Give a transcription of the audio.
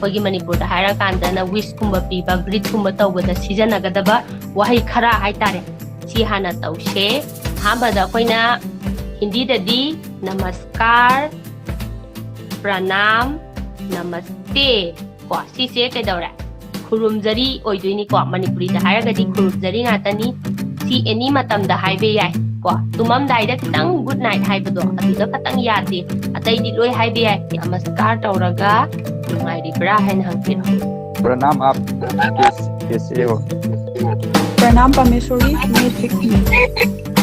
ꯑꯩꯈꯣꯏꯒꯤ ꯃꯅꯤꯄꯨꯔꯗ ꯍꯥꯏꯔꯀꯥꯟꯗꯅ ꯋꯤꯁꯀꯨꯝꯕ ꯄꯤꯕ ꯒ꯭ꯔꯤꯠꯀꯨꯝꯕ ꯇꯧꯕꯗ ꯁꯤꯖꯤꯟꯅꯒꯗꯕ ꯋꯥꯍꯩ ꯈꯔ ꯍꯥꯏꯇꯥꯔꯦ ꯁꯤ ꯍꯥꯟꯅ ꯇꯧꯁꯦ ꯑꯍꯥꯟꯕꯗ ꯑꯩꯈꯣꯏꯅ ꯍꯤꯟꯗꯤꯗꯗꯤ ꯅꯃꯁꯀꯥꯔ ꯄ꯭ꯔꯅꯥꯝ ꯅꯃꯁꯇꯦ ꯀꯣ ꯁꯤꯁꯦ ꯀꯩꯗꯧꯔꯦ ꯈꯨꯔꯨꯝꯖꯔꯤ ꯑꯣꯏꯗꯣꯏꯅꯤꯀꯣ ꯃꯅꯤꯄꯨꯔꯤꯗ ꯍꯥꯏꯔꯒꯗꯤ ꯈꯨꯔꯨꯝꯖꯔꯤ ꯉꯥꯛꯇꯅꯤ ꯁꯤ ꯑꯦꯅꯤ ꯃꯇꯝꯗ ꯍꯥꯏꯕ ꯌꯥꯏ ꯀꯣ ꯇꯨꯝꯃꯝꯗꯥꯏꯗ खितंग गुड नाइट हाइबदो अदुदा खतंग यादे अतैदि लोय हाइबे याय नमस्कार तौरगा नुंगाइरिब्रा हैन हंगिरो प्रणाम आप कैसे हो प्रणाम परमेश्वरी मैं ठीक हूँ